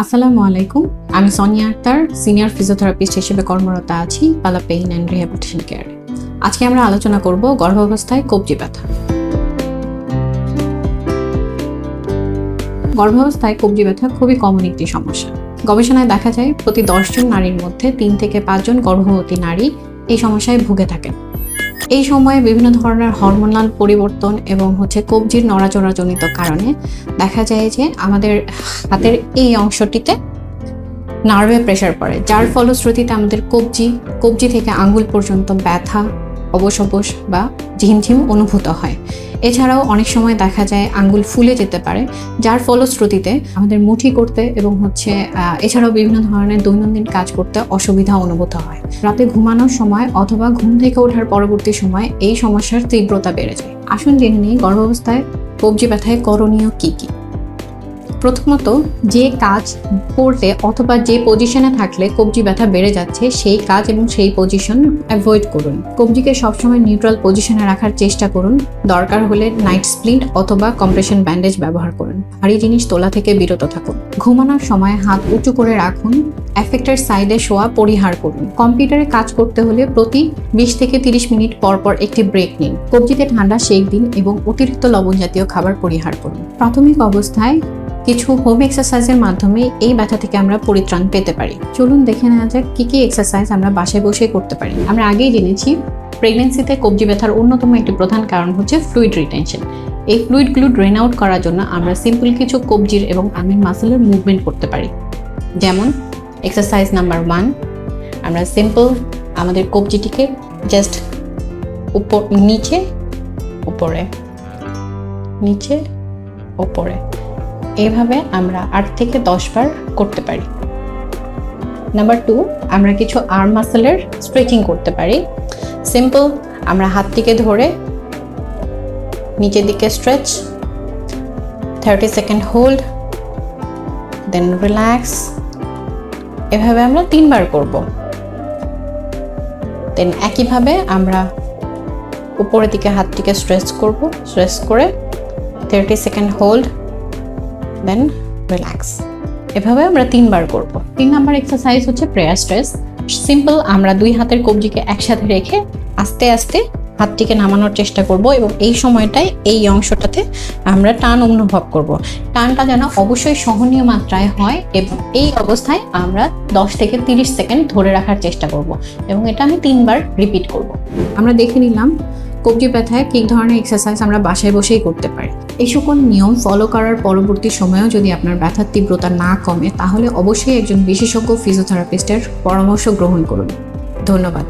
আসসালামু আলাইকুম, আমি সোনিয়া আক্তার, সিনিয়র ফিজিওথেরাপিস্ট হিসেবে কর্মরত আছি পালা পেইন অ্যান্ড রিহ্যাবিলিটেশন কেয়ারে। আজকে আমরা আলোচনা করব গর্ভাবস্থায় কবজি ব্যথা। গর্ভাবস্থায় কবজি ব্যথা খুবই কমন একটি সমস্যা। গবেষণায় দেখা যায় প্রতি 10 জন নারীর মধ্যে 3 থেকে 5 জন গর্ভবতী নারী এই সমস্যায় ভুগে থাকেন। এই সময়ে বিভিন্ন ধরনের হরমোনাল পরিবর্তন এবং কবজির নড়াচড়াজনিত কারণে দেখা যায় যে আমাদের হাতের এই অংশটিতে নার্ভে প্রেসার পড়ে, যার ফলশ্রুতিতে আমাদের কবজি থেকে আঙ্গুল পর্যন্ত ব্যথা, অবশ বা ঝিমঝিম অনুভূত হয়। এছাড়াও অনেক সময় দেখা যায় আঙ্গুল ফুলে যেতে পারে, যার ফলশ্রুতিতে আমাদের মুঠি করতে এবং এছাড়াও বিভিন্ন ধরনের দৈনন্দিন কাজ করতে অসুবিধা অনুভূত হয়। রাতে ঘুমানোর সময় অথবা ঘুম থেকে ওঠার পরবর্তী সময় এই সমস্যার তীব্রতা বেড়ে যায়। আসুন জেনে নিই গর্ভাবস্থায় কবজি ব্যথায় করণীয় কী কী। প্রথমত, যে কাজ করলে অথবা যে পজিশনে থাকলে কবজি ব্যথা বেড়ে যাচ্ছে সেই কাজ এবং সেই পজিশন অ্যাভয়েড করুন। কবজিকে সবসময় নিউট্রাল পজিশনে রাখার চেষ্টা করুন। দরকার হলে নাইট স্প্লিন্ট অথবা কম্প্রেশন ব্যান্ডেজ ব্যবহার করুন। ভারী জিনিস তোলা থেকে বিরত থাকুন। ঘুমানোর সময় হাত উঁচু করে রাখুন। অ্যাফেক্টের সাইডে শোয়া পরিহার করুন। কম্পিউটারে কাজ করতে হলে প্রতি 20 থেকে 30 মিনিট পর পর একটি ব্রেক নিন। কবজিতে ঠান্ডা সেক দিন এবং অতিরিক্ত লবণ জাতীয় খাবার পরিহার করুন। প্রাথমিক অবস্থায় কিছু হোম এক্সারসাইজের মাধ্যমে এই ব্যথা থেকে আমরা পরিত্রাণ পেতে পারি। চলুন দেখে নেওয়া যাক কি কি এক্সারসাইজ আমরা বাসায় বসে করতে পারি। আমরা আগেই জেনেছি প্রেগনেন্সিতে কবজি ব্যথার অন্যতম একটি প্রধান কারণ হচ্ছে ফ্লুইড রিটেনশন। এই ফ্লুইডগুলো ড্রেন আউট করার জন্য আমরা সিম্পল কিছু কবজির এবং আর্মের মাসেলের মুভমেন্ট করতে পারি। যেমন এক্সারসাইজ নাম্বার 1, আমরা সিম্পল আমাদের কবজিটিকে জাস্ট নিচে উপরে নিচে উপরে এইভাবে আমরা 8 থেকে 10 বার করতে পারি। নাম্বার 2, আমরা কিছু আর্ম মাসেলের স্ট্রেচিং করতে পারি। সিম্পল আমরা হাতটিকে ধরে নিচের দিকে স্ট্রেচ, 30 সেকেন্ড হোল্ড, দেন রিল্যাক্স। এভাবে আমরা 3 বার করব। দেন একইভাবে আমরা উপরের দিকে হাতটিকে স্ট্রেচ করব, স্ট্রেচ করে 30 সেকেন্ড হোল্ড, দেন রিল্যাক্স। এভাবে আমরা 3 বার করব। 3 নাম্বার এক্সারসাইজ হচ্ছে প্রেয়ার স্ট্রেচ। সিম্পল আমরা 2 হাতের কবজিকে একসাথে রেখে আস্তে আস্তে হাতটিকে নামানোর চেষ্টা করব এবং এই সময়টায় এই অংশটাতে আমরা টান অনুভব করব। টানটা যেন অবশ্যই সহনীয় মাত্রায় হয় এবং এই অবস্থায় আমরা 10 থেকে 30 সেকেন্ড ধরে রাখার চেষ্টা করব এবং এটা আমি 3 বার রিপিট করব। আমরা দেখে নিলাম কবজি ব্যথায় কী ধরনের এক্সারসাইজ আমরা বাসায় বসেই করতে পারি। এই সকল নিয়ম ফলো করার পরবর্তী সময়েও যদি আপনার ব্যথার তীব্রতা না কমে, তাহলে অবশ্যই একজন বিশেষজ্ঞ ফিজিওথেরাপিস্টের পরামর্শ গ্রহণ করুন। ধন্যবাদ।